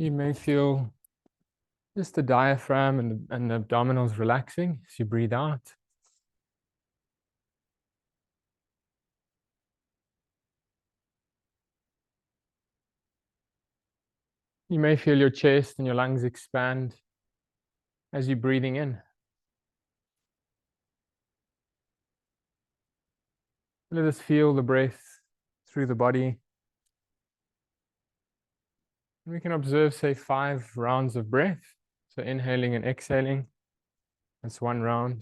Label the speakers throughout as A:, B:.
A: You may feel just the diaphragm and the abdominals relaxing as you breathe out. You may feel your chest and your lungs expand as you're breathing in. Let us feel the breath through the body. We can observe, say, 5 rounds of breath. So inhaling and exhaling. That's 1 round.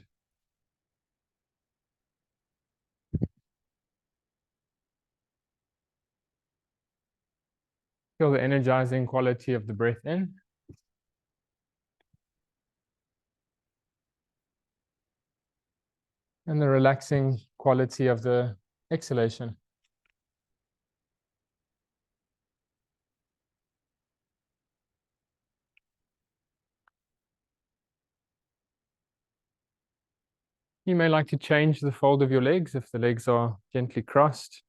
A: Feel the energizing quality of the breath in. And the relaxing quality of the exhalation. You may like to change the fold of your legs if the legs are gently crossed.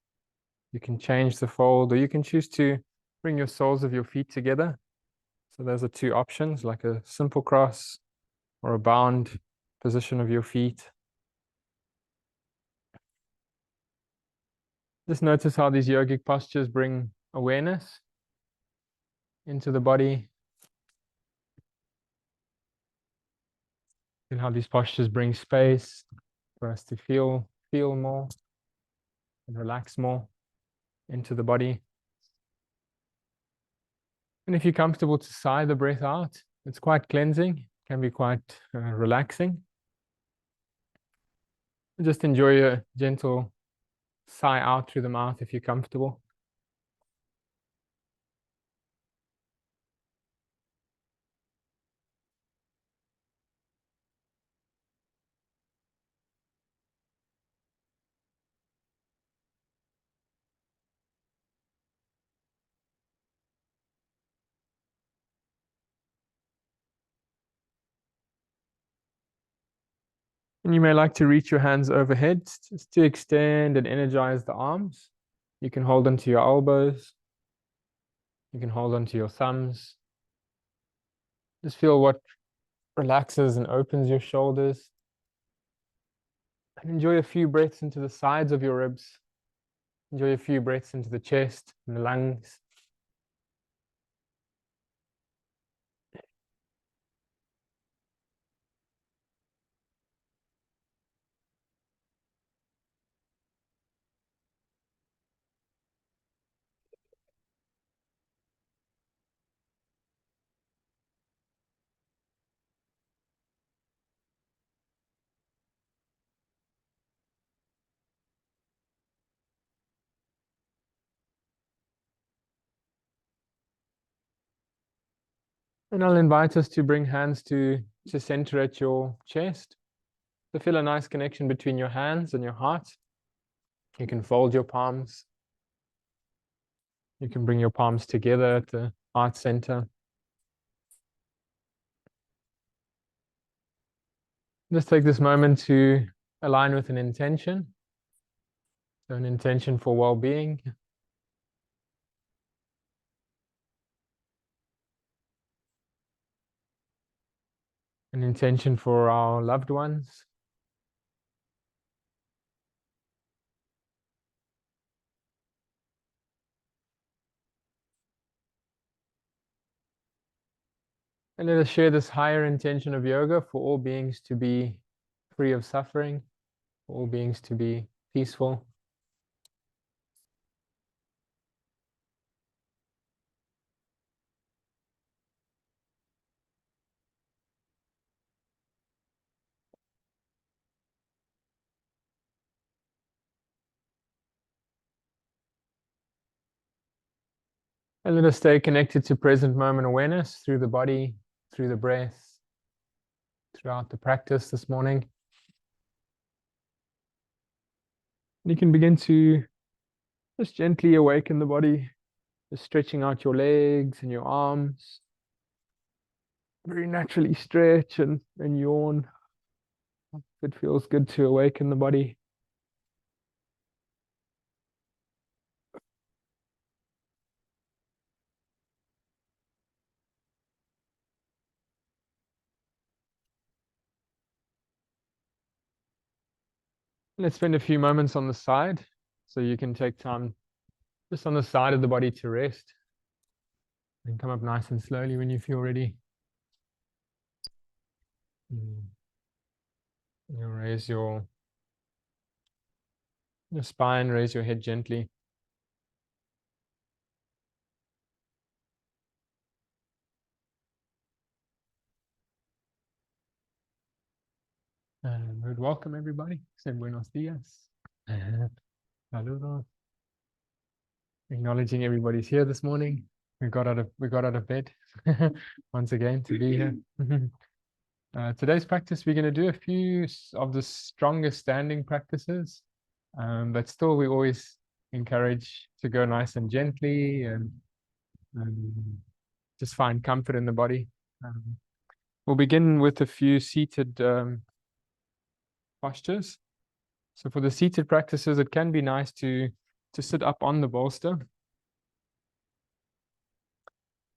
A: You can change the fold, or you can choose to bring your soles of your feet together. So those are 2 options, like a simple cross or a bound position of your feet. Just notice how these yogic postures bring awareness into the body, and how these postures bring space for us to feel more and relax more into the body. And if you're comfortable to sigh the breath out, it's quite cleansing, can be quite relaxing. Just enjoy a gentle sigh out through the mouth if you're comfortable. And you may like to reach your hands overhead just to extend and energize the arms. You can hold onto your elbows. You can hold onto your thumbs. Just feel what relaxes and opens your shoulders. And enjoy a few breaths into the sides of your ribs. Enjoy a few breaths into the chest and the lungs. And I'll invite us to bring hands to center at your chest. So feel a nice connection between your hands and your heart. You can fold your palms. You can bring your palms together at the heart center. Just take this moment to align with an intention. So an intention for well-being. An intention for our loved ones. And let us share this higher intention of yoga for all beings to be free of suffering, for all beings to be peaceful. And let us stay connected to present moment awareness through the body, through the breath, throughout the practice this morning. And you can begin to just gently awaken the body, just stretching out your legs and your arms. Very naturally stretch and yawn. It feels good to awaken the body. Let's spend a few moments on the side. So you can take time just on the side of the body to rest. And come up nice and slowly when you feel ready. You'll raise your spine, raise your head gently. And we'd welcome everybody. Say buenos dias. Saludos. Acknowledging everybody's here this morning. We got out of bed once again to be here. Today's practice, we're going to do a few of the stronger standing practices, but still we always encourage to go nice and gently and just find comfort in the body. We'll begin with a few seated postures. So for the seated practices, it can be nice to sit up on the bolster.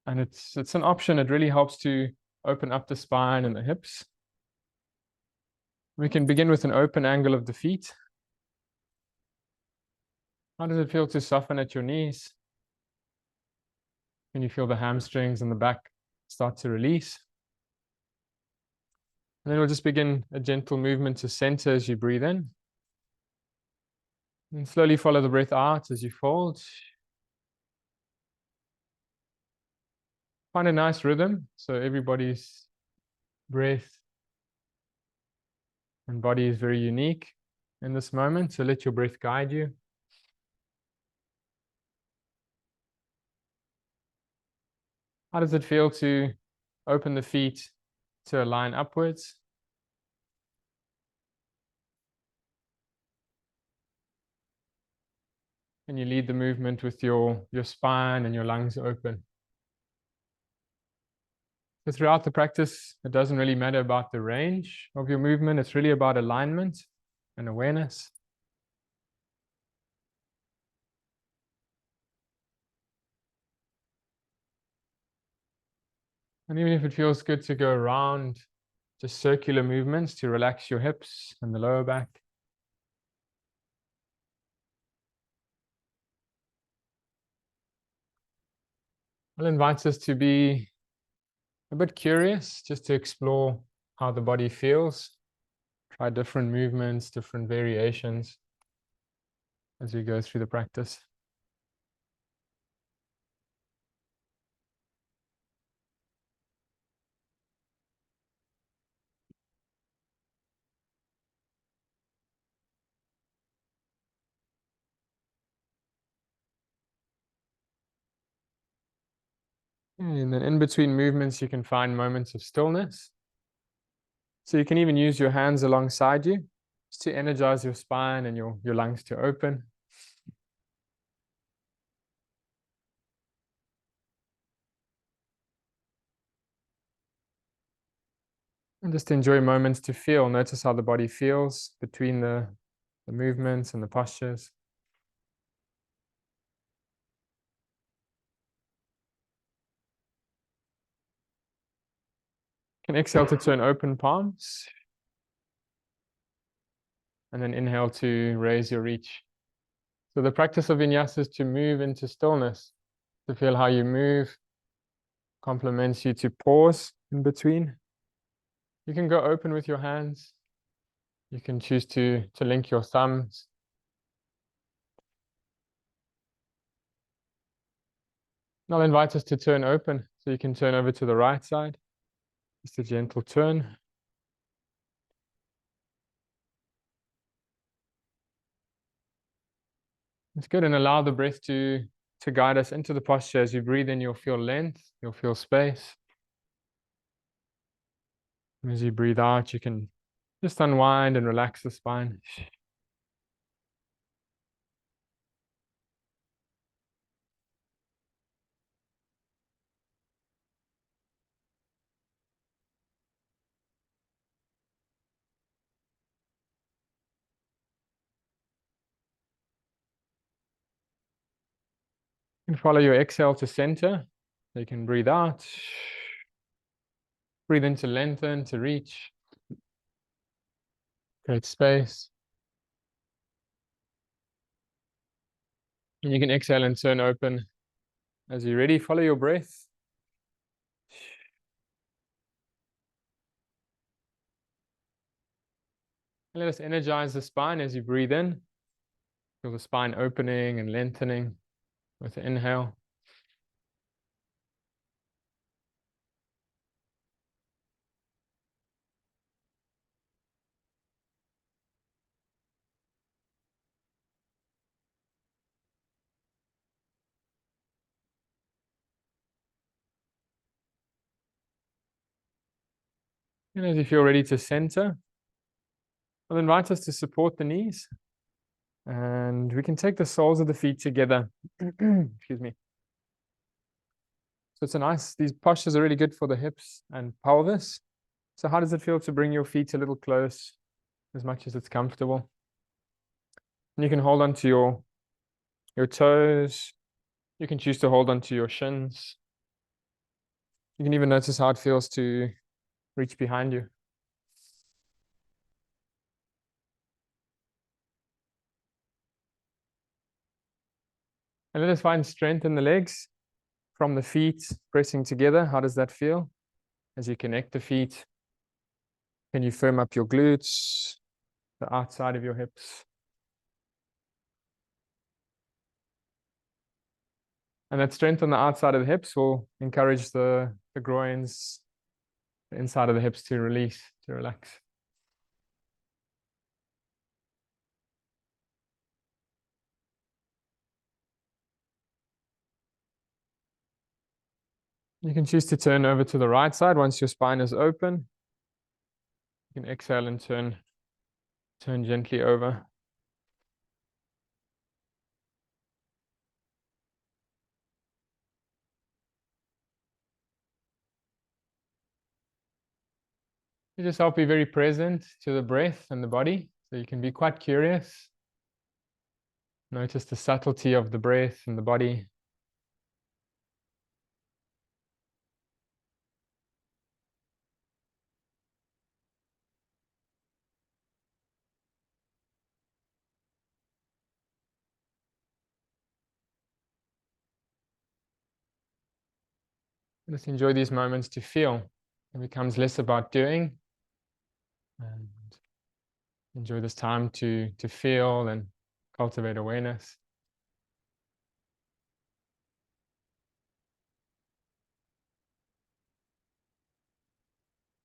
A: And it's an option. It really helps to open up the spine and the hips. We can begin with an open angle of the feet. How does it feel to soften at your knees? Can you feel the hamstrings and the back start to release? And then we'll just begin a gentle movement to center as you breathe in. And slowly follow the breath out as you fold. Find a nice rhythm. So everybody's breath and body is very unique in this moment. So let your breath guide you. How does it feel to open the feet to a line upwards? And you lead the movement with your spine and your lungs open. So throughout the practice, it doesn't really matter about the range of your movement. It's really about alignment and awareness. And even if it feels good to go around, just circular movements to relax your hips and the lower back. I'll invite us to be a bit curious, just to explore how the body feels. Try different movements, different variations as we go through the practice. And then in between movements, you can find moments of stillness. So you can even use your hands alongside you just to energize your spine and your lungs to open. And just enjoy moments to feel. Notice how the body feels between the movements and the postures. You can exhale to turn open palms. And then inhale to raise your reach. So the practice of vinyasa is to move into stillness, to feel how you move, complements you to pause in between. You can go open with your hands. You can choose to link your thumbs. And I'll invite us to turn open, so you can turn over to the right side. Just a gentle turn. It's good, and allow the breath to guide us into the posture. As you breathe in, you'll feel length, you'll feel space. And as you breathe out, you can just unwind and relax the spine. And follow your exhale to center. So you can breathe out. Breathe in to lengthen, to reach. Create space. And you can exhale and turn open as you're ready. Follow your breath. And let us energize the spine as you breathe in. Feel the spine opening and lengthening with the inhale. And as you feel ready to center, I'll invite us to support the knees. And we can take the soles of the feet together. Excuse me. So these postures are really good for the hips and pelvis. So how does it feel to bring your feet a little close as much as it's comfortable? And you can hold on to your toes. You can choose to hold on to your shins. You can even notice how it feels to reach behind you. And let us find strength in the legs from the feet pressing together. How does that feel? As you connect the feet, can you firm up your glutes, the outside of your hips? And that strength on the outside of the hips will encourage the groins, the inside of the hips to release, to relax. You can choose to turn over to the right side once your spine is open. You can exhale and turn gently over. You just help be very present to the breath and the body. So you can be quite curious. Notice the subtlety of the breath and the body. Just enjoy these moments to feel. It becomes less about doing, and enjoy this time to feel and cultivate awareness.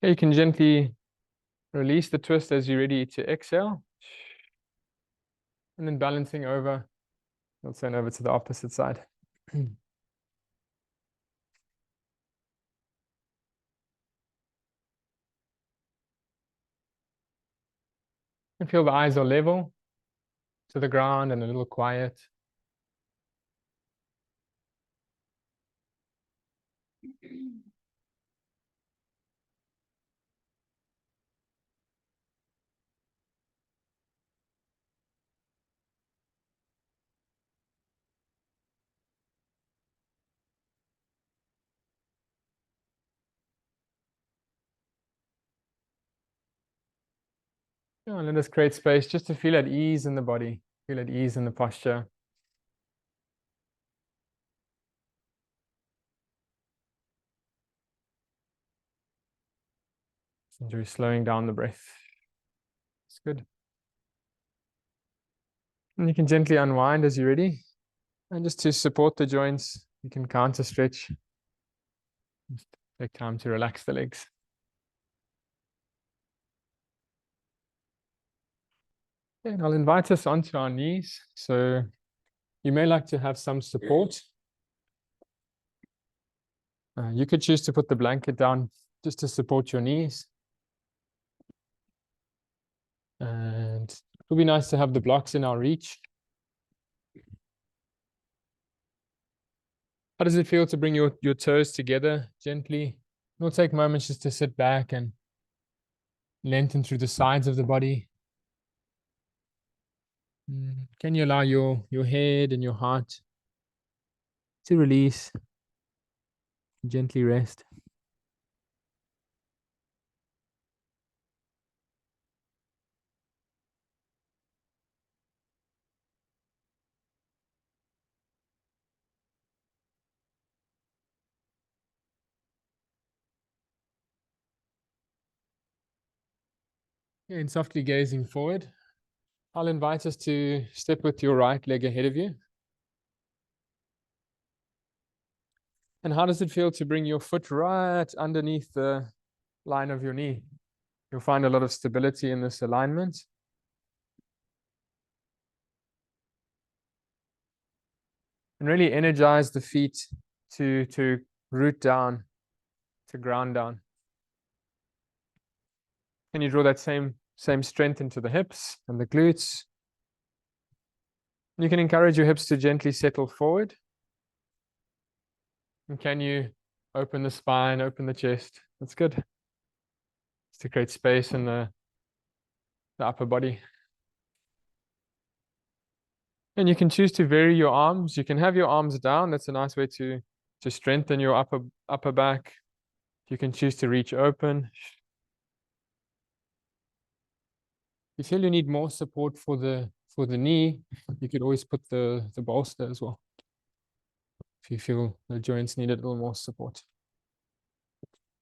A: You can gently release the twist as you're ready to exhale. And then balancing over, you'll turn over to the opposite side. And feel the eyes are level to the ground and a little quiet. And let us create space just to feel at ease in the body, feel at ease in the posture. Enjoy slowing down the breath. It's good. And you can gently unwind as you're ready. And just to support the joints, you can counter stretch. Just take time to relax the legs. And I'll invite us onto our knees. So you may like to have some support. You could choose to put the blanket down just to support your knees. And it would be nice to have the blocks in our reach. How does it feel to bring your toes together gently? It'll take moments just to sit back and lengthen through the sides of the body. Can you allow your head and your heart to release, gently rest? And softly gazing forward, I'll invite us to step with your right leg ahead of you. And how does it feel to bring your foot right underneath the line of your knee? You'll find a lot of stability in this alignment. And really energize the feet to root down, to ground down. Can you draw that same strength into the hips and the glutes? You can encourage your hips to gently settle forward. And can you open the spine, open the chest? That's good. Just to create space in the upper body. And you can choose to vary your arms. You can have your arms down. That's a nice way to strengthen your upper back. You can choose to reach open. If you feel you need more support for the knee, you could always put the bolster as well. If you feel the joints need a little more support.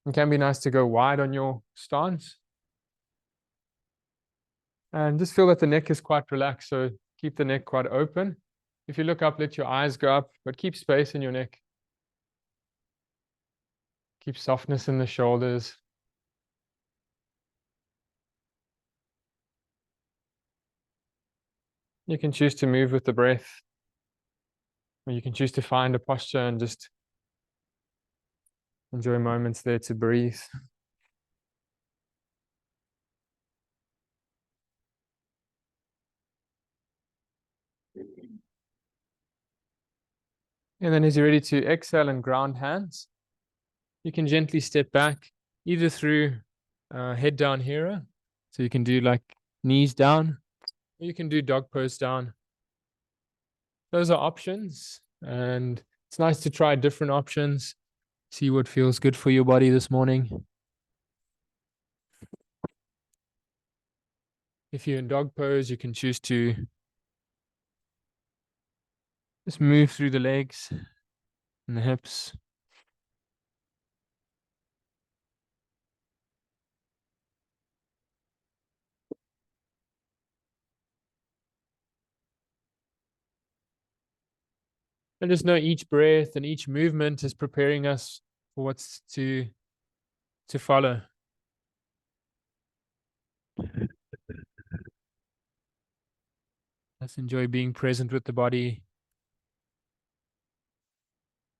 A: It can be nice to go wide on your stance. And just feel that the neck is quite relaxed. So keep the neck quite open. If you look up, let your eyes go up, but keep space in your neck. Keep softness in the shoulders. You can choose to move with the breath. Or you can choose to find a posture and just enjoy moments there to breathe. And then as you're ready to exhale and ground hands, you can gently step back, either through head down here. So you can do like knees down, or you can do dog pose down. Those are options, and it's nice to try different options, see what feels good for your body this morning. If you're in dog pose, you can choose to just move through the legs and the hips. And just know each breath and each movement is preparing us for what's to follow. Let's enjoy being present with the body.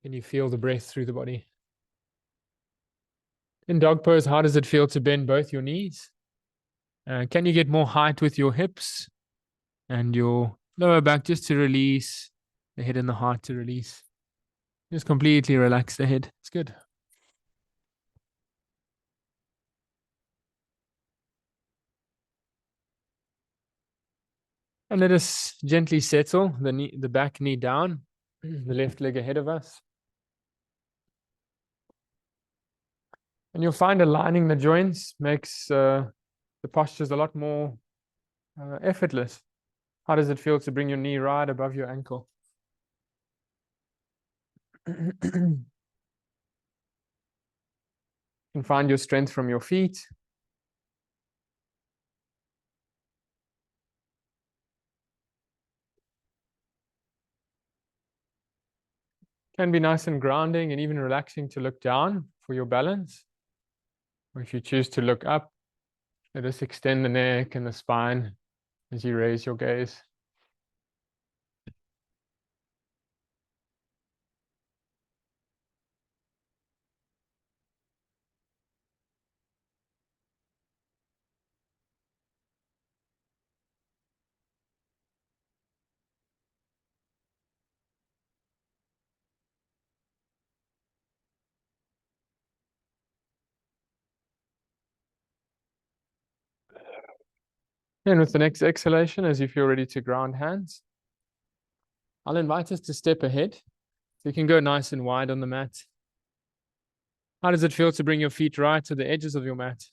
A: Can you feel the breath through the body? In dog pose, how does it feel to bend both your knees? Can you get more height with your hips and your lower back just to release the head and the heart to release? Just completely relax the head. It's good. And let us gently settle the back knee down, the left leg ahead of us. And you'll find aligning the joints makes the postures a lot more effortless. How does it feel to bring your knee right above your ankle? You can find your strength from your feet. Can be nice and grounding and even relaxing to look down for your balance. Or if you choose to look up, let us extend the neck and the spine as you raise your gaze. And with the next exhalation, as you feel ready to ground hands, I'll invite us to step ahead. So you can go nice and wide on the mat. How does it feel to bring your feet right to the edges of your mat?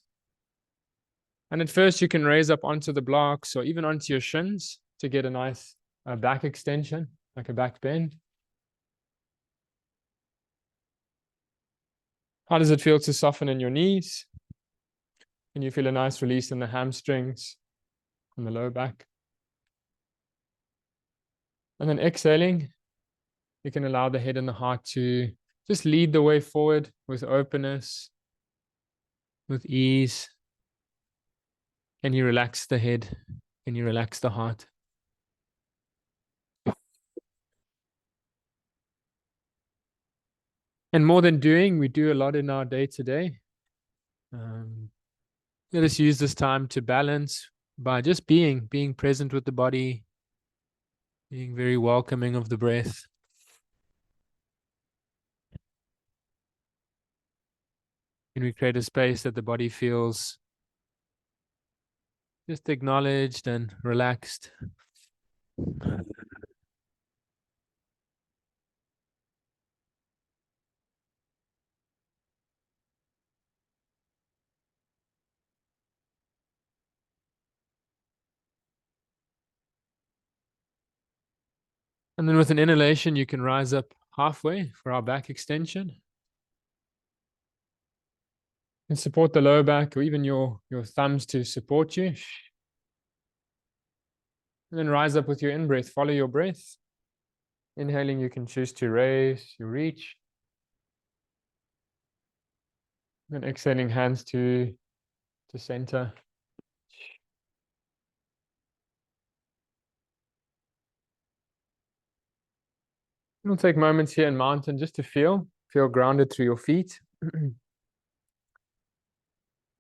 A: And at first, you can raise up onto the blocks or even onto your shins to get a nice back extension, like a back bend. How does it feel to soften in your knees? And you feel a nice release in the hamstrings and the low back. And then exhaling, you can allow the head and the heart to just lead the way forward with openness, with ease. Can you relax the head? Can you relax the heart? And more than doing, we do a lot in our day to day. Let us use this time to balance by just being present with the body, being very welcoming of the breath. Can we create a space that the body feels just acknowledged and relaxed? And then with an inhalation, you can rise up halfway for our back extension. And support the lower back or even your thumbs to support you. And then rise up with your in-breath. Follow your breath. Inhaling, you can choose to raise your reach. And exhaling, hands to center. We'll take moments here in mountain just to feel grounded through your feet. This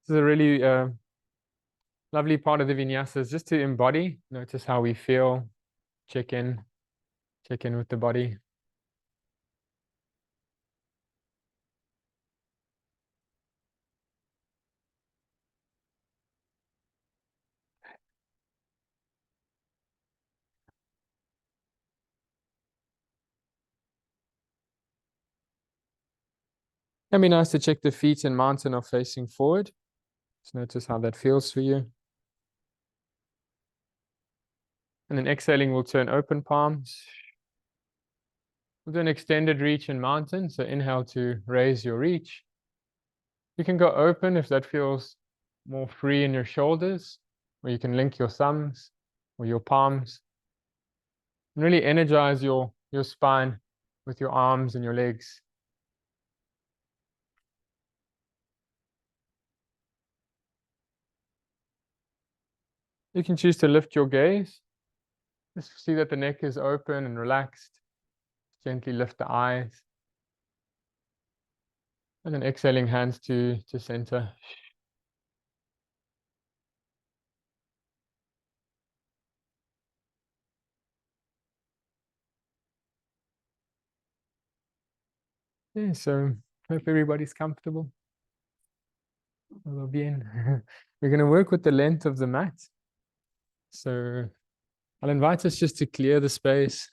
A: is a really lovely part of the vinyasas, just to embody, notice how we feel, check in with the body. It'd be nice to check the feet in mountain are facing forward. Just notice how that feels for you. And then exhaling, we'll turn open palms. We'll do an extended reach in mountain. So inhale to raise your reach. You can go open if that feels more free in your shoulders, or you can link your thumbs or your palms. And really energize your spine with your arms and your legs. You can choose to lift your gaze. Just see that the neck is open and relaxed. Gently lift the eyes. And then exhaling, hands to center. Yeah, so hope everybody's comfortable. We'll be in. We're going to work with the length of the mat. So I'll invite us just to clear the space.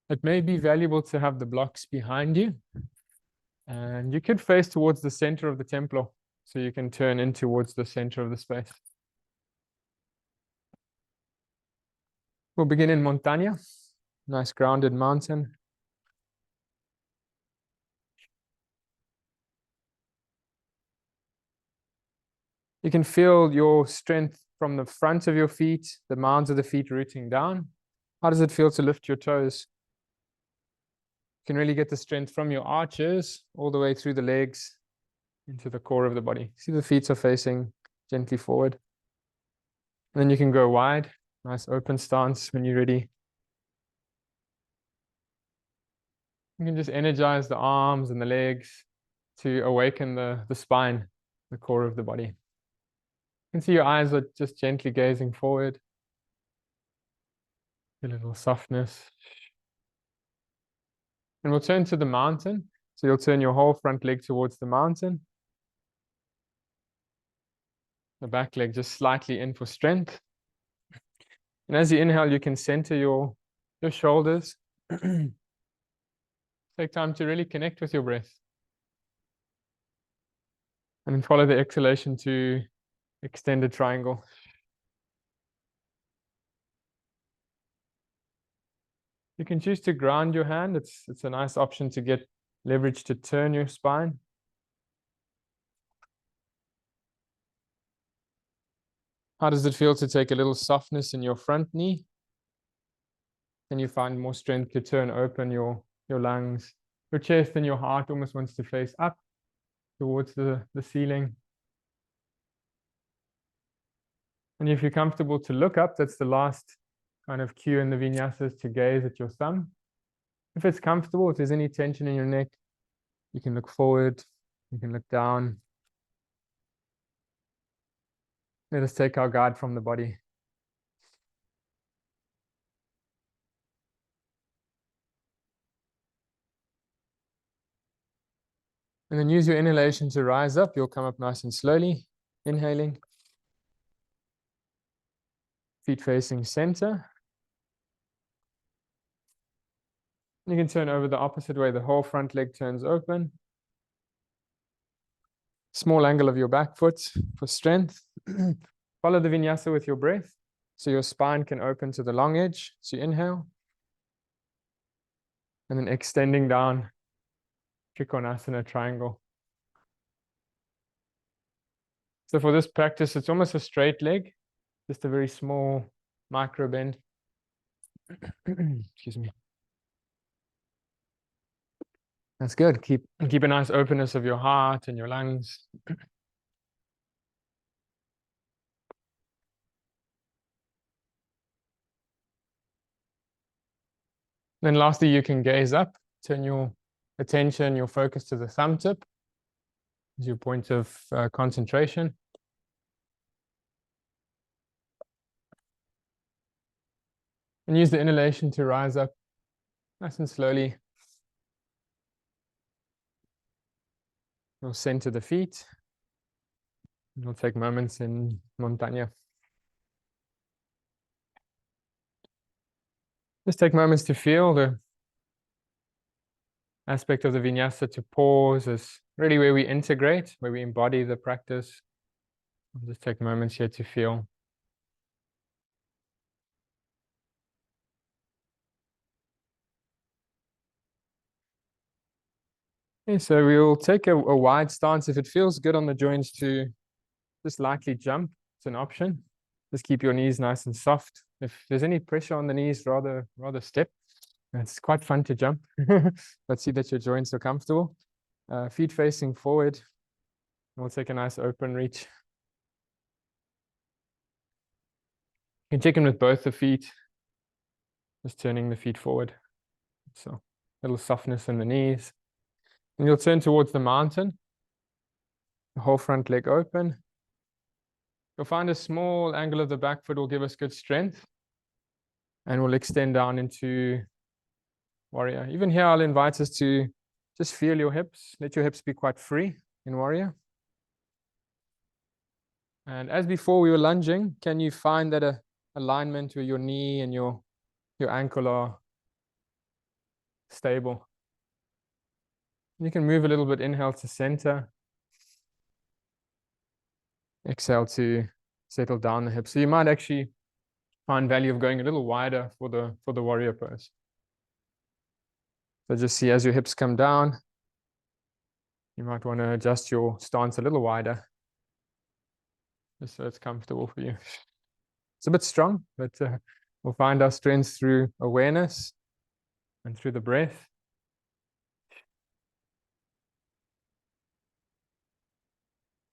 A: It may be valuable to have the blocks behind you. And you could face towards the center of the templo, so you can turn in towards the center of the space. We'll begin in Montaña, nice grounded mountain. You can feel your strength from the front of your feet, the mounds of the feet rooting down. How does it feel to lift your toes? You can really get the strength from your arches all the way through the legs into the core of the body. See, the feet are facing gently forward. And then you can go wide, nice open stance when you're ready. You can just energize the arms and the legs to awaken the spine, the core of the body. You can see your eyes are just gently gazing forward. A little softness. And we'll turn to the mountain. So you'll turn your whole front leg towards the mountain. The back leg just slightly in for strength. And as you inhale, you can center your shoulders. Take time to really connect with your breath. And then follow the exhalation to extended triangle. You can choose to ground your hand. It's a nice option to get Leverage to turn your spine. How does it feel to take a little softness in your front knee? Can you find more strength to turn open your lungs? Your chest and your heart almost wants to face up towards the ceiling. And if you're comfortable to look up, that's the last kind of cue in the vinyasas, to gaze at your thumb. If it's comfortable, if there's any tension in your neck, you can look forward, you can look down. Let us take our guide from the body. And then use your inhalation to rise up. You'll come up nice and slowly, inhaling. Feet facing center. You can turn over the opposite way. The whole front leg turns open. Small angle of your back foot for strength. Follow the vinyasa with your breath, so your spine can open to the long edge. So you inhale. And then extending down, Trikonasana triangle. So for this practice, it's almost a straight leg, just a very small micro bend. Excuse me. That's good. Keep a nice openness of your heart and your lungs. Then lastly, you can gaze up, turn your attention, your focus to the thumb tip as your point of concentration. And use the inhalation to rise up nice and slowly. We'll center the feet. We'll take moments in Montaña. Just take moments to feel the aspect of the vinyasa, to pause is really where we integrate, where we embody the practice. I'll just take moments here to feel. Okay, so we'll take a wide stance. If it feels good on the joints to just lightly jump, it's an option. Just keep your knees nice and soft. If there's any pressure on the knees, rather step. It's quite fun to jump, but see that your joints are comfortable. Feet facing forward. We'll take a nice open reach. You can check in with both the feet, just turning the feet forward. So a little softness in the knees. And you'll turn towards the mountain. The whole front leg open. You'll find a small angle of the back foot will give us good strength. And we'll extend down into warrior. Even here, I'll invite us to just feel your hips. Let your hips be quite free in warrior. And as before we were lunging, can you find that alignment where your knee and your ankle are stable? You can move a little bit, inhale to center. Exhale to settle down the hips. So you might actually find value of going a little wider for the warrior pose. So just see as your hips come down, you might want to adjust your stance a little wider, just so it's comfortable for you. It's a bit strong, but we'll find our strength through awareness and through the breath.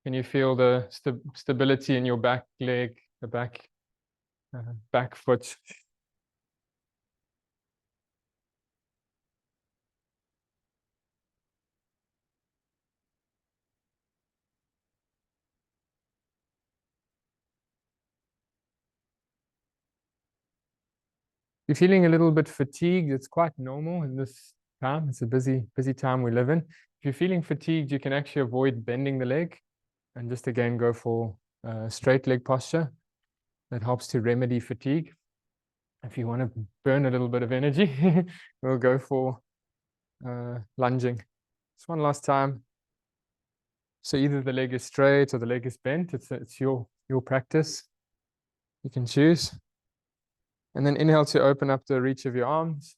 A: Can you feel the stability in your back leg, the back foot? If you're feeling a little bit fatigued, it's quite normal in this time. It's a busy time we live in. If you're feeling fatigued, you can actually avoid bending the leg and just again go for straight leg posture. That helps to remedy fatigue. If you want to burn a little bit of energy, we'll go for lunging. Just one last time. So either the leg is straight or the leg is bent. It's your practice. You can choose. And then inhale to open up the reach of your arms.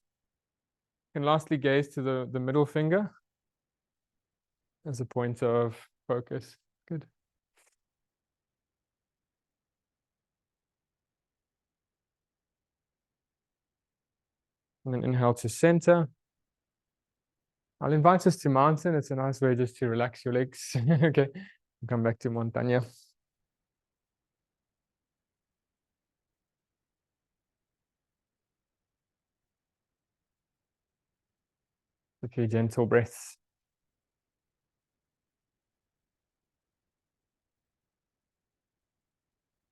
A: And lastly, gaze to the middle finger. as a point of focus. Good. And then inhale to center. I'll invite us to mountain. It's a nice way just to relax your legs. Okay, come back to montaña. Okay, gentle breaths.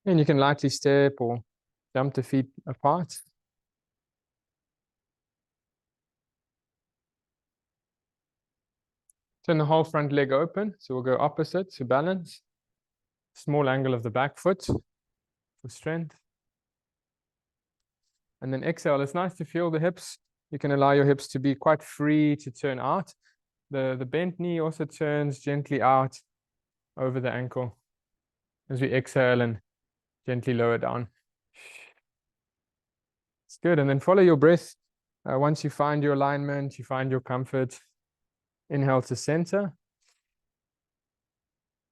A: And you can lightly step or jump the feet apart. Turn the whole front leg open. So we'll go opposite to balance. Small angle of the back foot for strength. And then exhale. It's nice to feel the hips. You can allow your hips to be quite free to turn out. The bent knee also turns gently out over the ankle as we exhale and gently lower down. It's good. And then follow your breath. Once you find your alignment, you find your comfort, inhale to center.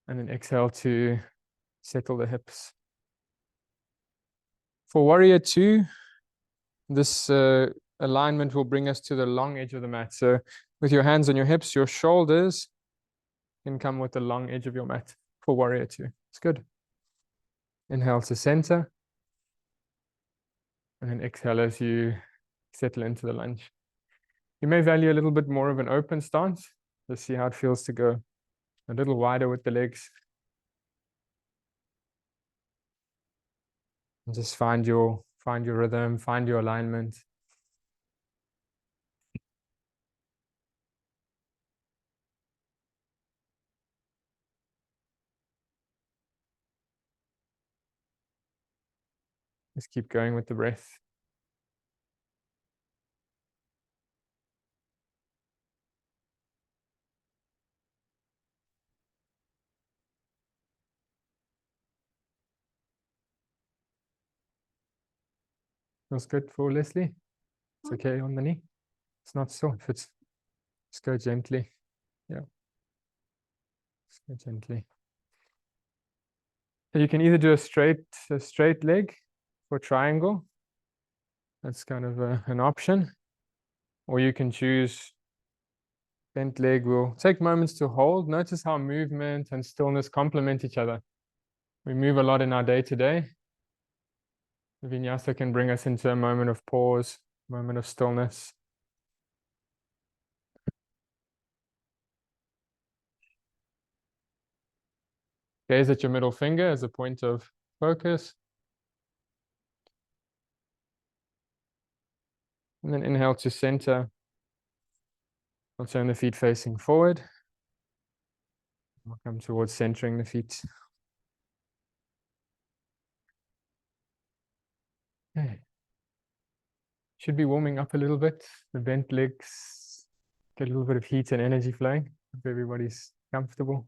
A: And then exhale to settle the hips. For warrior two, this alignment will bring us to the long edge of the mat. So with your hands on your hips, your shoulders can come with the long edge of your mat for warrior two. It's good. Inhale to center. And then exhale as you settle into the lunge. You may value a little bit more of an open stance. Let's see how it feels to go a little wider with the legs. And just find your rhythm, find your alignment. Just keep going with the breath. Feels good for Leslie. It's okay on the knee. It's not sore. If it's just go gently. Yeah. Just go gently. So you can either do a straight leg for triangle. That's kind of an option. Or you can choose bent leg. We'll take moments to hold. Notice how movement and stillness complement each other. We move a lot in our day-to-day. The vinyasa can bring us into a moment of pause, moment of stillness. Gaze at your middle finger as a point of focus. And then inhale to center. I'll turn the feet facing forward. I'll come towards centering the feet. Okay. Should be warming up a little bit. The bent legs get a little bit of heat and energy flowing. Hope everybody's comfortable.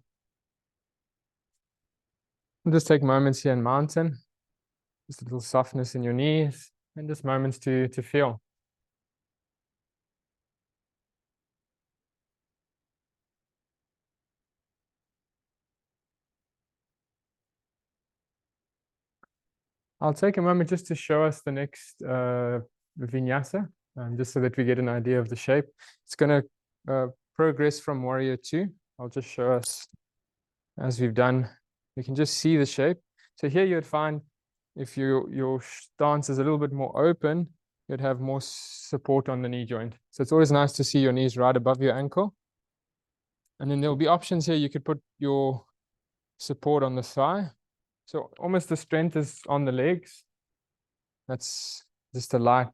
A: And just take moments here in mountain. Just a little softness in your knees and just moments to feel. I'll take a moment just to show us the next vinyasa, just so that we get an idea of the shape. It's going to progress from warrior two. I'll just show us as we've done. You can just see the shape. So here you'd find if your stance is a little bit more open, you'd have more support on the knee joint. So it's always nice to see your knees right above your ankle. And then there'll be options here. You could put your support on the thigh. So almost the strength is on the legs. That's just a light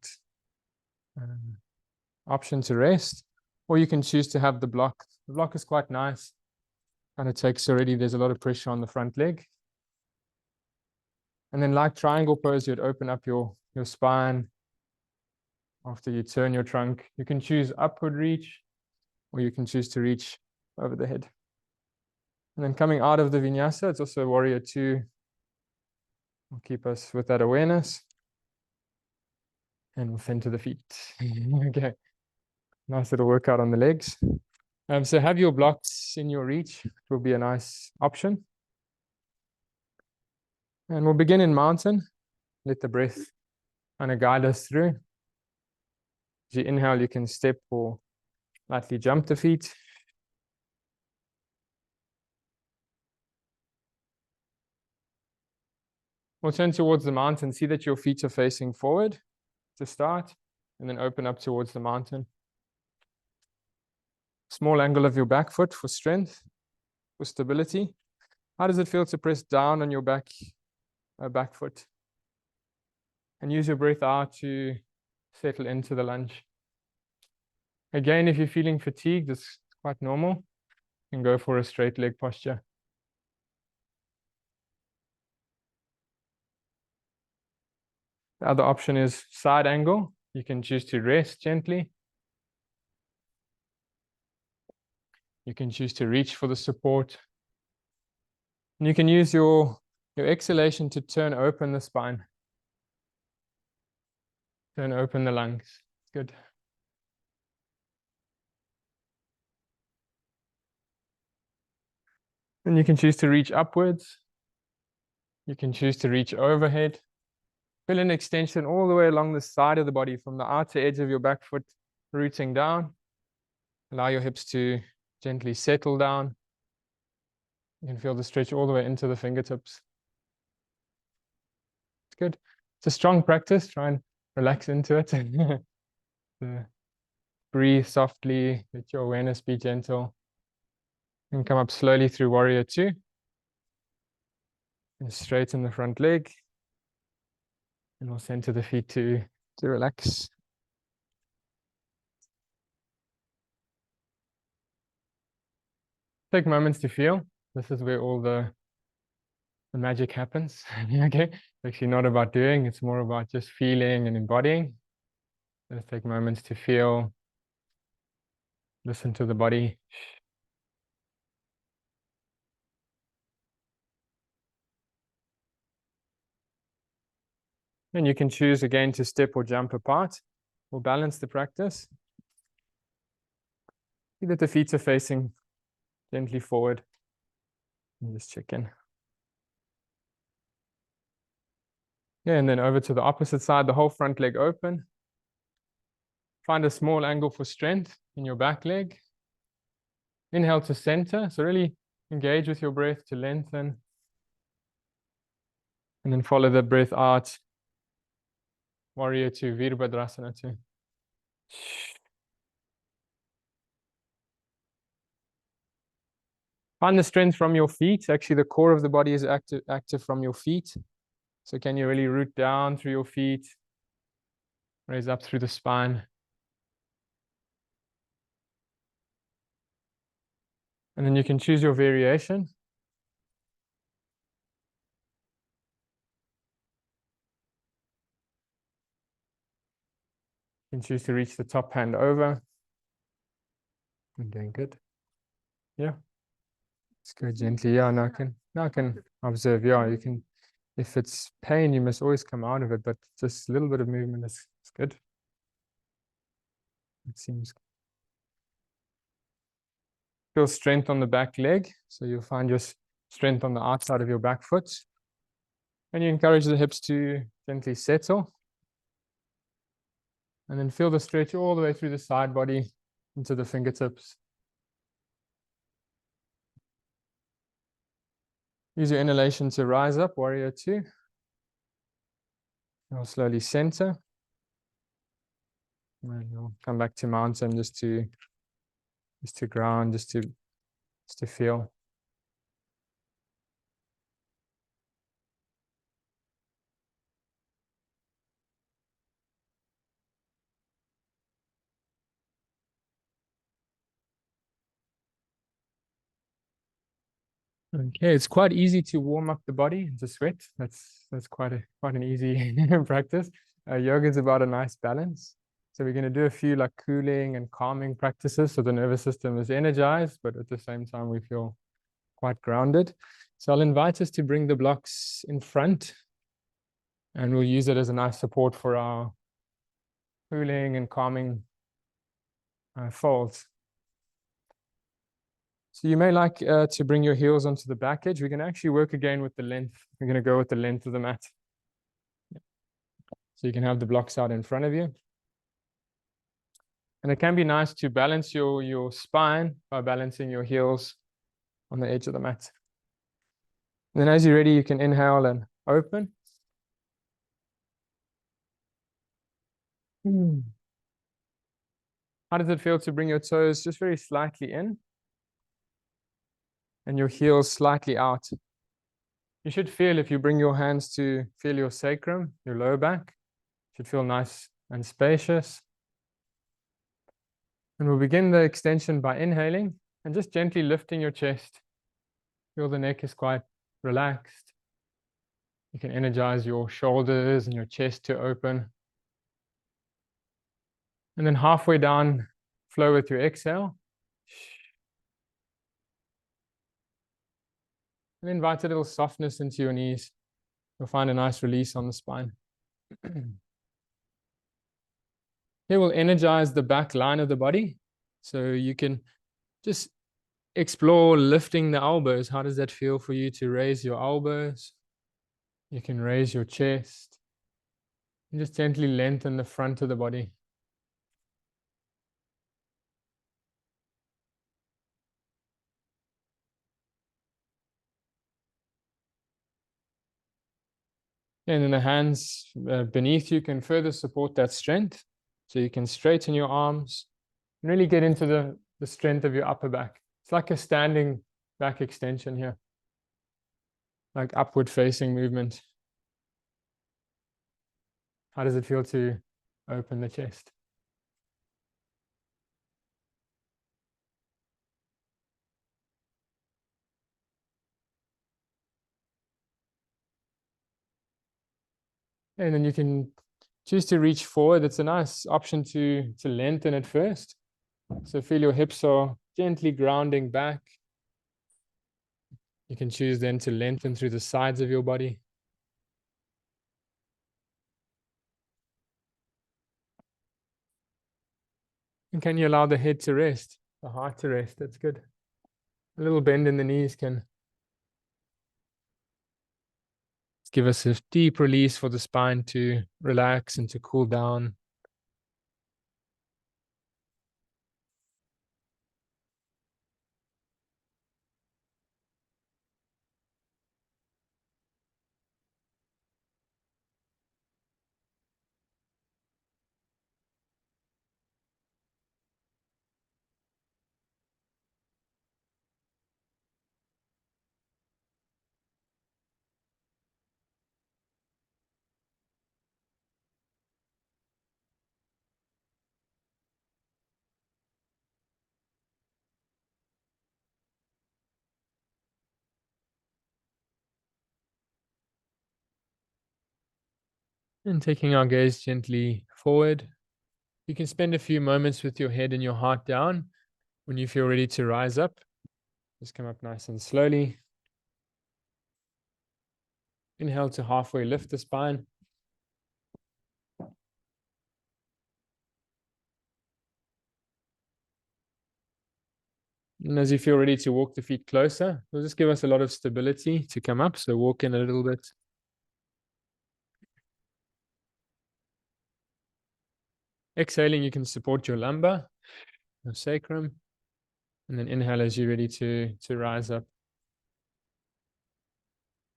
A: option to rest. Or you can choose to have the block. The block is quite nice. Kind of takes already, there's a lot of pressure on the front leg. And then like triangle pose, you'd open up your spine after you turn your trunk. You can choose upward reach, or you can choose to reach over the head. And then coming out of the vinyasa, it's also warrior two. Will keep us with that awareness. And we'll send to the feet. Okay. Nice little workout on the legs. So have your blocks in your reach. It will be a nice option. And we'll begin in mountain. Let the breath kind of guide us through. As you inhale, you can step or lightly jump the feet. We'll turn towards the mountain. See that your feet are facing forward to start, and then open up towards the mountain. Small angle of your back foot for strength, for stability. How does it feel to press down on your back foot? And use your breath out to settle into the lunge. Again, if you're feeling fatigued, it's quite normal. You can go for a straight leg posture. The other option is side angle. You can choose to rest gently. You can choose to reach for the support. And you can use your exhalation to turn open the spine. Turn open the lungs. Good. And you can choose to reach upwards. You can choose to reach overhead. Feel an extension all the way along the side of the body from the outer edge of your back foot, rooting down. Allow your hips to gently settle down. You can feel the stretch all the way into the fingertips. It's good. It's a strong practice. Try and relax into it. Breathe softly. Let your awareness be gentle. And come up slowly through warrior two. And straighten the front leg. And we'll center the feet to relax. Take moments to feel. This is where all the magic happens. Okay, it's actually not about doing, it's more about just feeling and embodying. Let's take moments to feel, listen to the body. And you can choose again to step or jump apart. We'll balance the practice. See that the feet are facing gently forward. And just check in. Yeah, and then over to the opposite side, the whole front leg open. Find a small angle for strength in your back leg. Inhale to center. So really engage with your breath to lengthen. And then follow the breath out. Warrior two, Virabhadrasana two. Find the strength from your feet. Actually, the core of the body is active from your feet. So can you really root down through your feet? Raise up through the spine. And then you can choose your variation. You can choose to reach the top hand over. I'm doing good. Yeah. Let's go gently. Yeah, now I can observe. Yeah, you can, if it's pain, you must always come out of it, but just a little bit of movement is good. It seems. Feel strength on the back leg. So you'll find your strength on the outside of your back foot. And you encourage the hips to gently settle. And then feel the stretch all the way through the side body into the fingertips. Use your inhalation to rise up, warrior two. You'll slowly center. And you'll come back to mountain just to ground, just to feel. Okay, it's quite easy to warm up the body to sweat. That's quite an easy practice. Yoga is about a nice balance. So we're going to do a few like cooling and calming practices so the nervous system is energized, but at the same time we feel quite grounded. So I'll invite us to bring the blocks in front, and we'll use it as a nice support for our cooling and calming folds. So you may like to bring your heels onto the back edge. We're going to actually work again with the length. We're going to go with the length of the mat. So you can have the blocks out in front of you. And it can be nice to balance your spine by balancing your heels on the edge of the mat. And then as you're ready, you can inhale and open. How does it feel to bring your toes just very slightly in and your heels slightly out? You should feel, if you bring your hands to feel your sacrum, your lower back, it should feel nice and spacious. And we'll begin the extension by inhaling and just gently lifting your chest. Feel the neck is quite relaxed. You can energize your shoulders and your chest to open. And then halfway down, flow with your exhale. And invite a little softness into your knees. You'll find a nice release on the spine. Here we'll energize the back line of the body. So you can just explore lifting the elbows. How does that feel for you to raise your elbows? You can raise your chest. And just gently lengthen the front of the body. And then the hands beneath you can further support that strength. So you can straighten your arms and really get into the strength of your upper back. It's like a standing back extension here, like upward facing movement. How does it feel to open the chest? And then you can choose to reach forward. It's a nice option to lengthen it first. So feel your hips are gently grounding back. You can choose then to lengthen through the sides of your body. And can you allow the head to rest, the heart to rest? That's good. A little bend in the knees can give us a deep release for the spine to relax and to cool down. And taking our gaze gently forward, you can spend a few moments with your head and your heart down. When you feel ready to rise up, just come up nice and slowly. Inhale to halfway lift the spine. And as you feel ready to walk the feet closer, it'll just give us a lot of stability to come up. So walk in a little bit. Exhaling, you can support your lumbar, your sacrum. And then inhale as you're ready to rise up.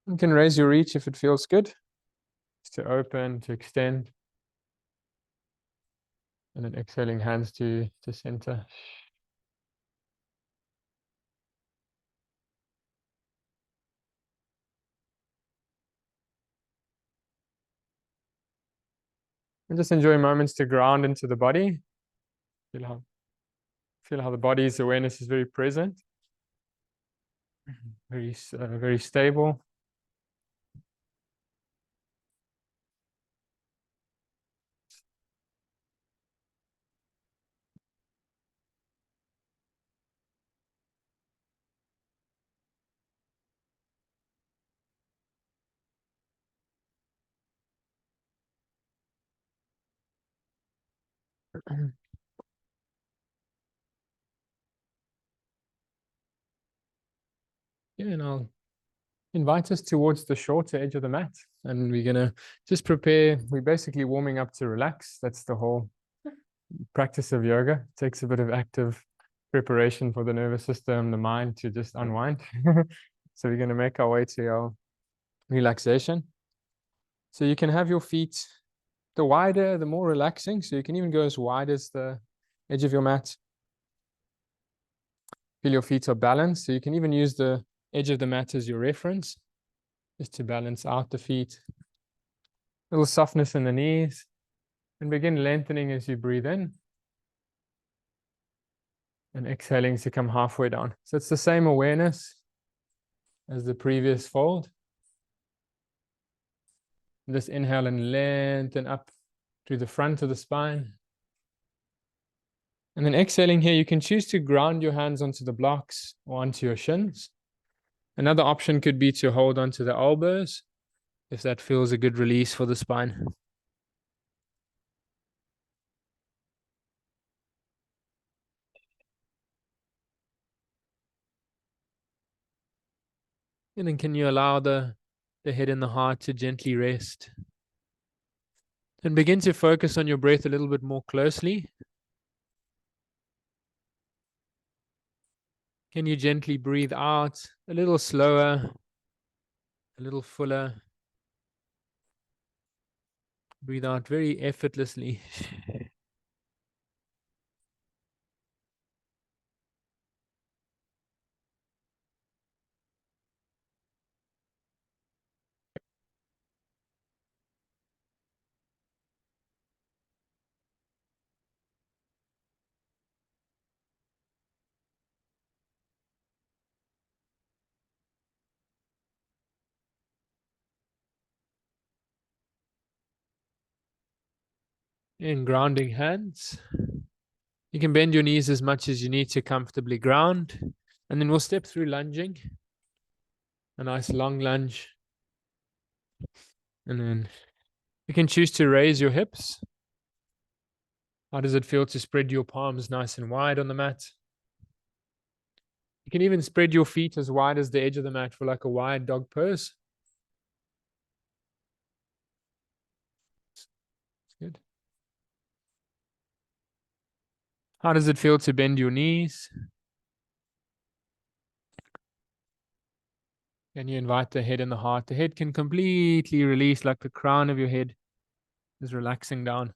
A: You can raise your reach if it feels good. Just to open, to extend. And then exhaling, hands to center. And just enjoy moments to ground into the body. Feel how the body's awareness is very present, very stable. Yeah, and I'll invite us towards the shorter edge of the mat. And we're gonna just prepare. We're basically warming up to relax. That's the whole practice of yoga. It takes a bit of active preparation for the nervous system, the mind to just unwind. So we're gonna make our way to our relaxation. So you can have your feet, the wider, the more relaxing. So you can even go as wide as the edge of your mat. Feel your feet are balanced. So you can even use the edge of the mat as your reference, just to balance out the feet. A little softness in the knees. And begin lengthening as you breathe in. And exhaling to come halfway down. So it's the same awareness as the previous fold. Just inhale and lengthen up to the front of the spine. And then exhaling here, you can choose to ground your hands onto the blocks or onto your shins. Another option could be to hold onto the elbows, if that feels a good release for the spine. And then can you allow the head and the heart to gently rest? And begin to focus on your breath a little bit more closely. Can you gently breathe out a little slower, a little fuller? Breathe out very effortlessly. And grounding hands. You can bend your knees as much as you need to comfortably ground. And then we'll step through lunging. A nice long lunge. And then you can choose to raise your hips. How does it feel to spread your palms nice and wide on the mat? You can even spread your feet as wide as the edge of the mat for like a wide dog pose. That's good. How does it feel to bend your knees? Can you invite the head and the heart? The head can completely release, like the crown of your head is relaxing down.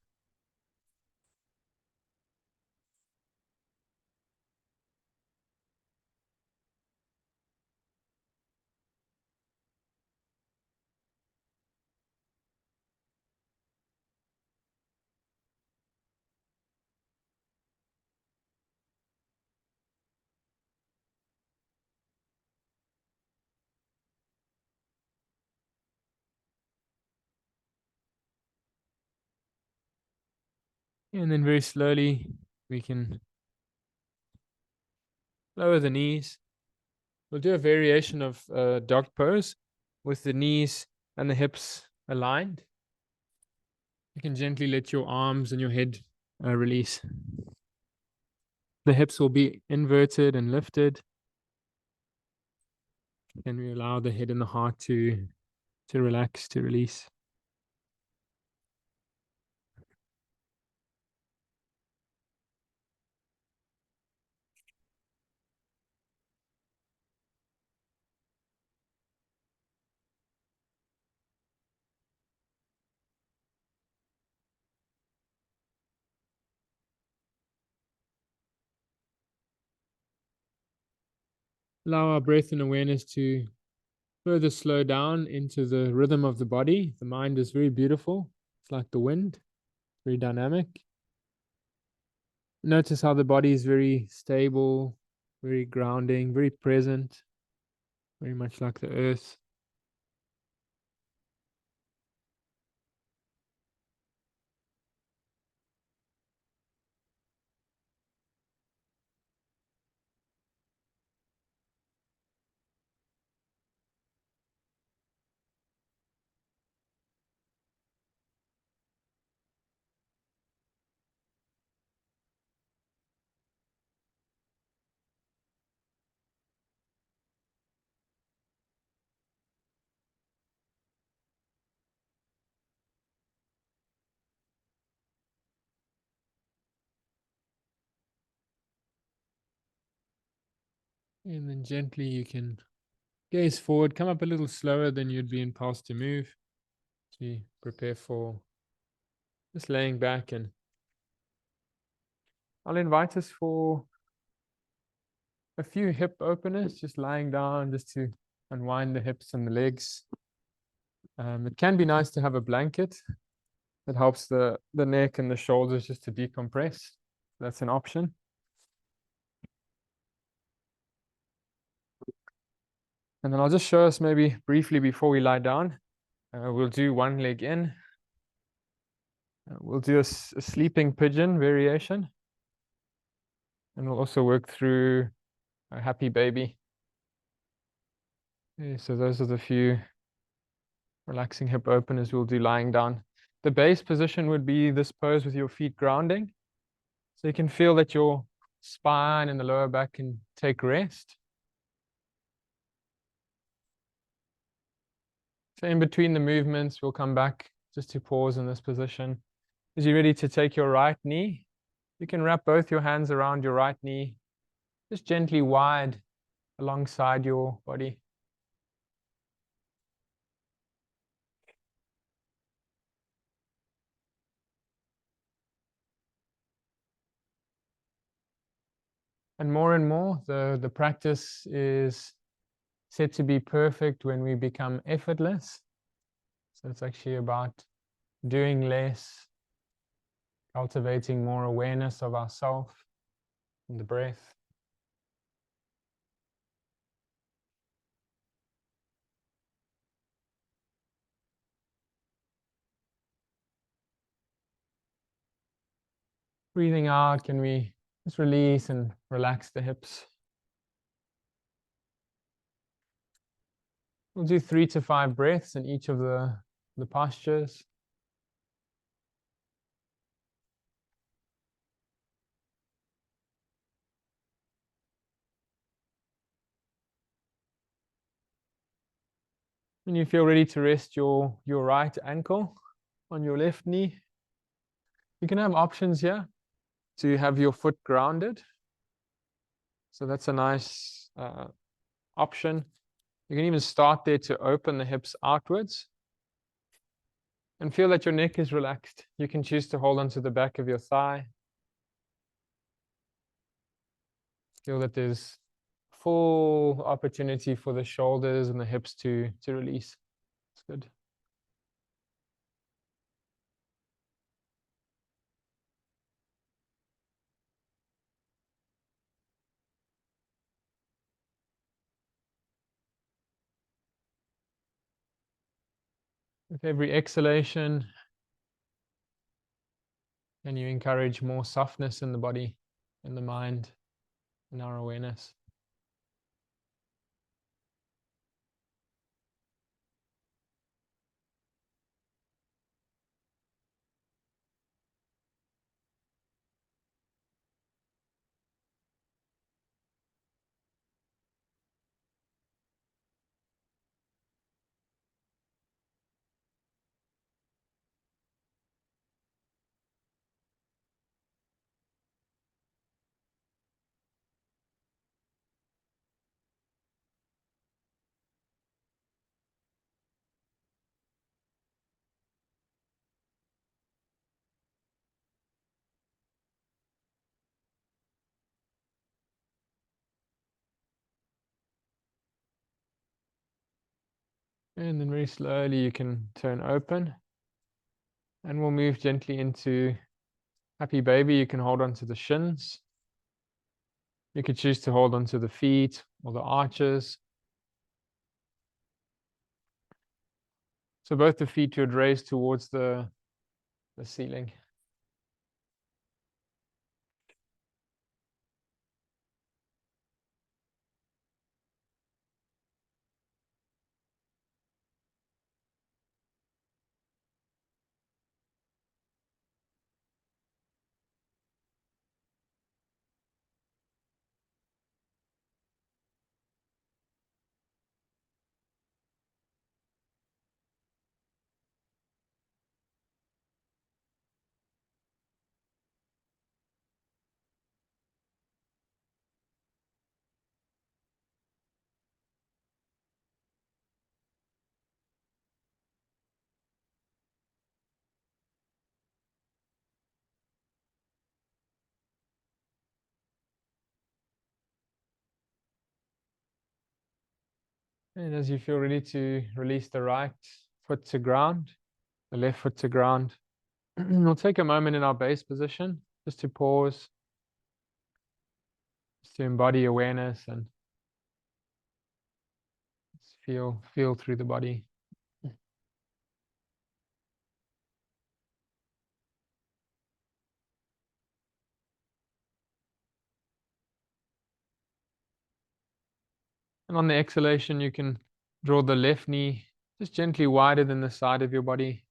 A: And then very slowly, we can lower the knees. We'll do a variation of dog pose with the knees and the hips aligned. You can gently let your arms and your head release. The hips will be inverted and lifted. And we allow the head and the heart to relax, to release. Allow our breath and awareness to further slow down into the rhythm of the body. The mind is very beautiful. It's like the wind, very dynamic. Notice how the body is very stable, very grounding, very present, very much like the earth. And then gently you can gaze forward, come up a little slower than you'd be impulsed to move. So you prepare for just laying back, and I'll invite us for a few hip openers, just lying down just to unwind the hips and the legs. It can be nice to have a blanket. It helps the neck and the shoulders just to decompress. That's an option. And then I'll just show us maybe briefly before we lie down. We'll do one leg in. We'll do a sleeping pigeon variation. And we'll also work through a happy baby. Okay, so those are the few relaxing hip openers we'll do lying down. The base position would be this pose with your feet grounding. So you can feel that your spine and the lower back can take rest. So in between the movements, we'll come back just to pause in this position. As you're ready to take your right knee, you can wrap both your hands around your right knee, just gently wide alongside your body. And more, the practice is said to be perfect when we become effortless. So it's actually about doing less, cultivating more awareness of ourself and the breath. Breathing out, can we just release and relax the hips? We'll do 3 to 5 breaths in each of the postures. When you feel ready to rest your right ankle on your left knee, you can have options here to have your foot grounded. So that's a nice option. You can even start there to open the hips outwards and feel that your neck is relaxed. You can choose to hold onto the back of your thigh. Feel that there's full opportunity for the shoulders and the hips to release. It's good. With every exhalation, and you encourage more softness in the body, in the mind, in our awareness. And then very slowly you can turn open, and we'll move gently into happy baby. You can hold on to the shins. You could choose to hold on to the feet or the arches. So both the feet would raise towards the ceiling. And as you feel ready to release the right foot to ground, the left foot to ground, we'll take a moment in our base position just to pause, just to embody awareness and just feel through the body. And on the exhalation, you can draw the left knee just gently wider than the side of your body.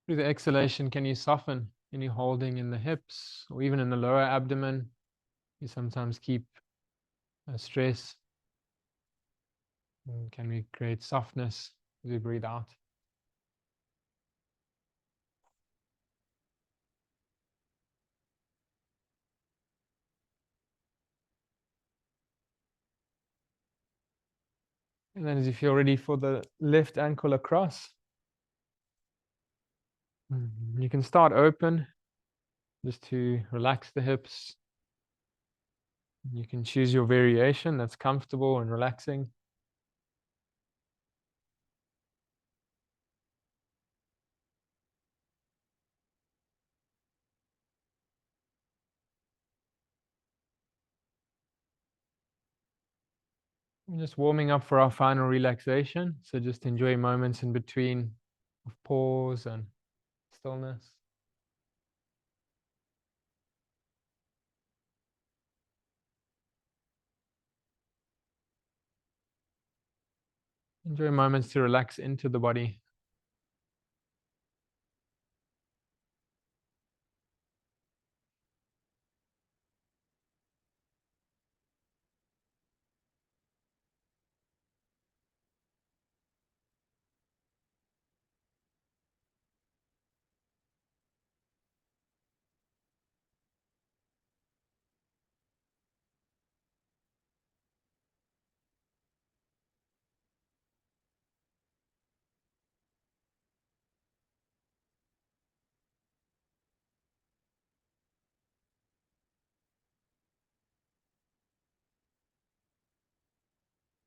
A: Through the exhalation, can you soften any holding in the hips or even in the lower abdomen? You sometimes keep stress. And can we create softness as we breathe out? And then as you feel ready for the left ankle across, you can start open just to relax the hips. You can choose your variation that's comfortable and relaxing. And just warming up for our final relaxation. So just enjoy moments in between of pause and stillness. Enjoy moments to relax into the body.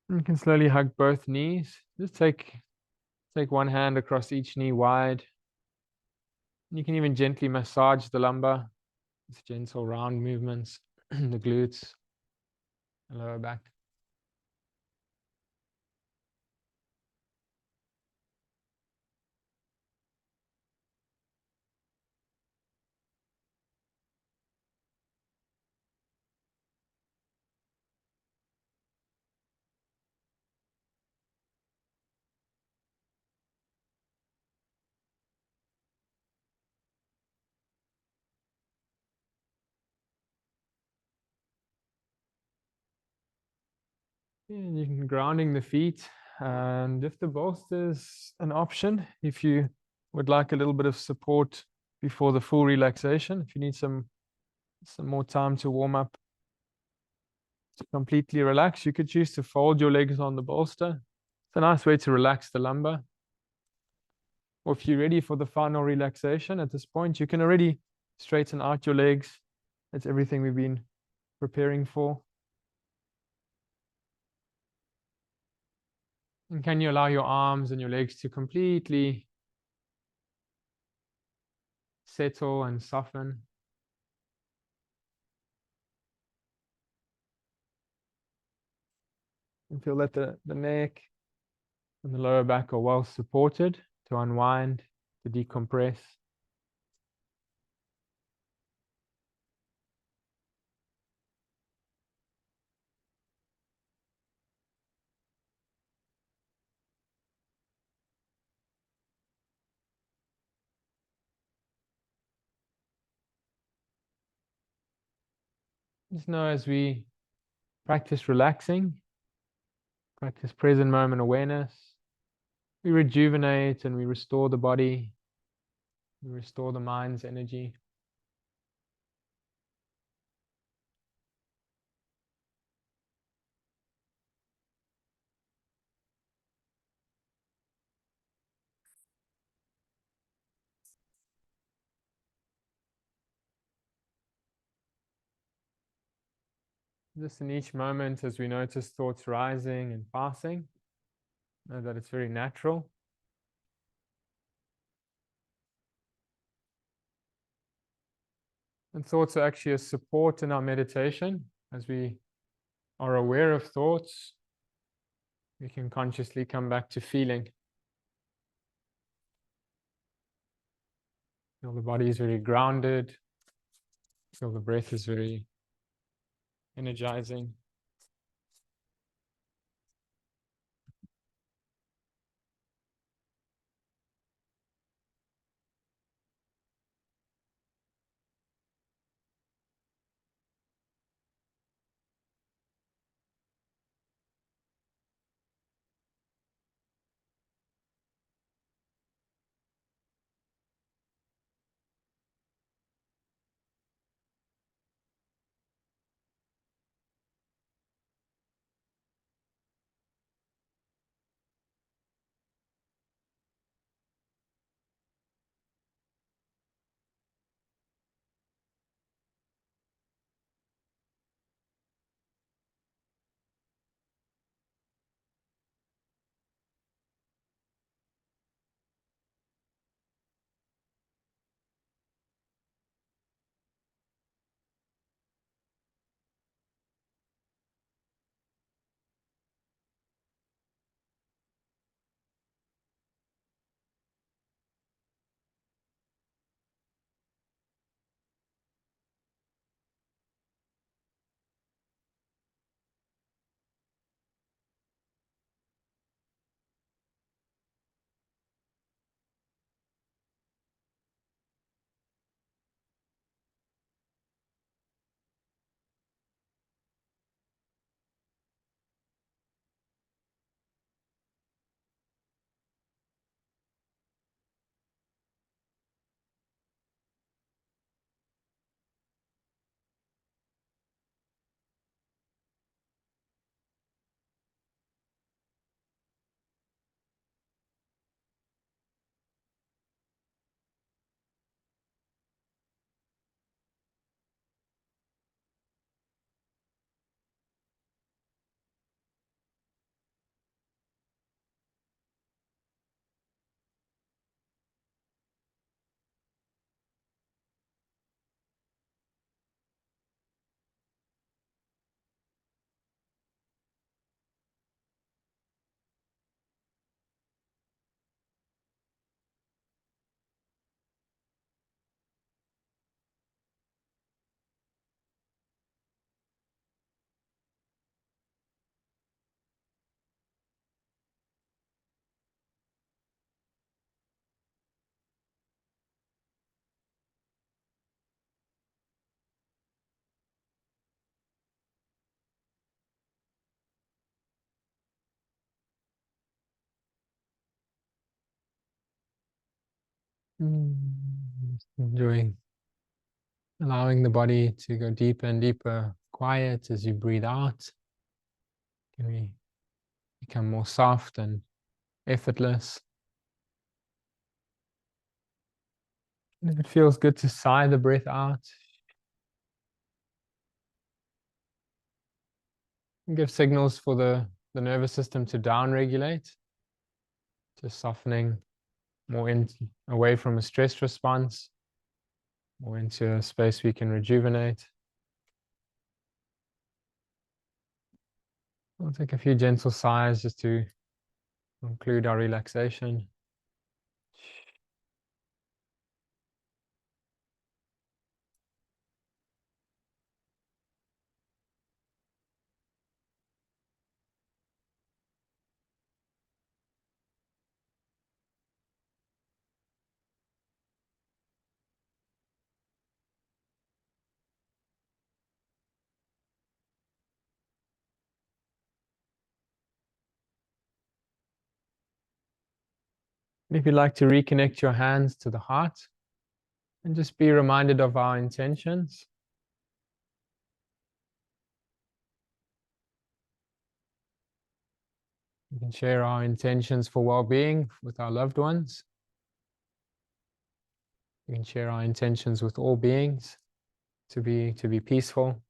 A: And you can slowly hug both knees. Just take one hand across each knee wide. You can even gently massage the lumbar with gentle round movements, the glutes, the lower back. And you can grounding the feet. And if the bolster is an option, if you would like a little bit of support before the full relaxation, if you need some more time to warm up, to completely relax, you could choose to fold your legs on the bolster. It's a nice way to relax the lumbar. Or if you're ready for the final relaxation at this point, you can already straighten out your legs. That's everything we've been preparing for. And can you allow your arms and your legs to completely settle and soften? And feel that the neck and the lower back are well supported to unwind, to decompress. Just know as we practice relaxing, practice present moment awareness, we rejuvenate and we restore the body, we restore the mind's energy. Just in each moment, as we notice thoughts rising and passing, know that it's very natural. And thoughts are actually a support in our meditation. As we are aware of thoughts, we can consciously come back to feeling. Feel the body is very grounded. Feel the breath is very energizing. Just enjoying allowing the body to go deeper and deeper quiet as you breathe out. Can we become more soft and effortless? And if it feels good to sigh the breath out, and give signals for the nervous system to down-regulate, just softening more in, away from a stress response, more into a space we can rejuvenate. We'll take a few gentle sighs just to conclude our relaxation. If you'd like to reconnect your hands to the heart and just be reminded of our intentions. We can share our intentions for well-being with our loved ones. We can share our intentions with all beings to be peaceful.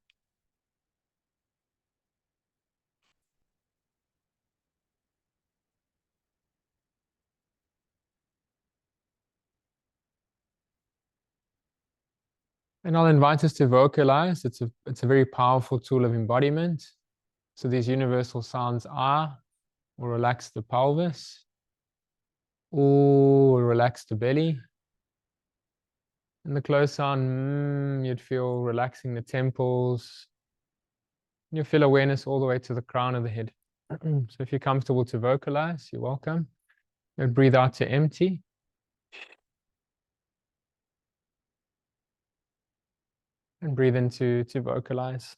A: And I'll invite us to vocalize. It's a very powerful tool of embodiment. So these universal sounds are, will relax the pelvis, or will relax the belly. And the close sound, you'd feel relaxing the temples. You'll feel awareness all the way to the crown of the head. So if you're comfortable to vocalize, you're welcome. And breathe out to empty. And breathe in to vocalize.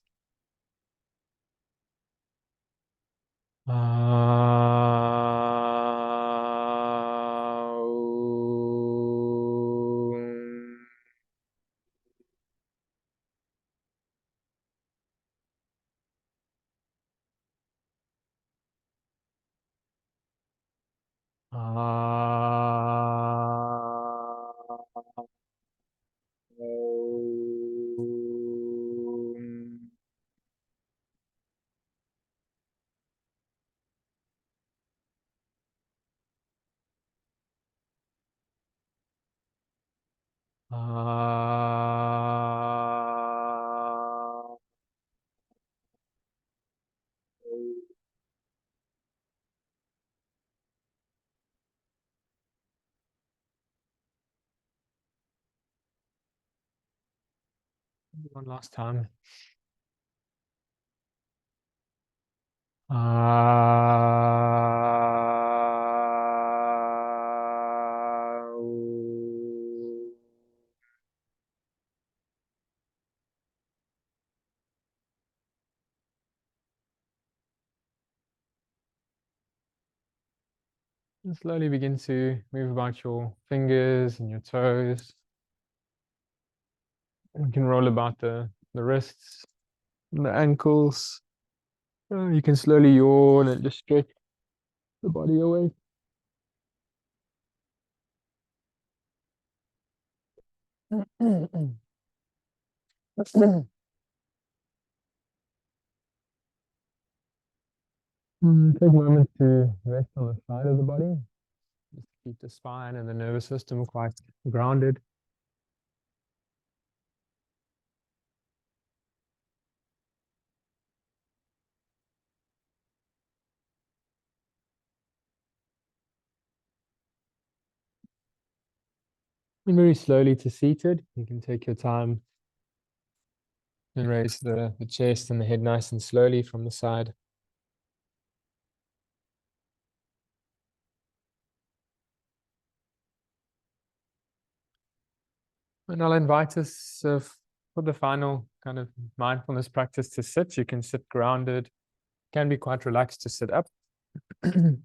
A: One last time. And slowly begin to move about your fingers and your toes. You can roll about the wrists and the ankles. You can slowly yawn and just stretch the body away. Take a moment to rest on the side of the body. Just keep the spine and the nervous system quite grounded. And very slowly to seated. You can take your time and raise the chest and the head nice and slowly from the side. And I'll invite us for the final kind of mindfulness practice to sit. You can sit grounded, can be quite relaxed to sit up. You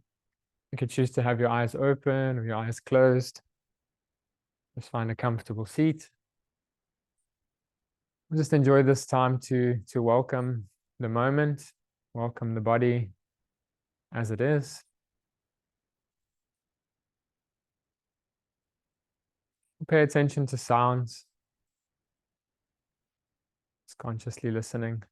A: could choose to have your eyes open or your eyes closed. Just find a comfortable seat. Just enjoy this time to welcome the moment, welcome the body as it is. Pay attention to sounds. Just consciously listening.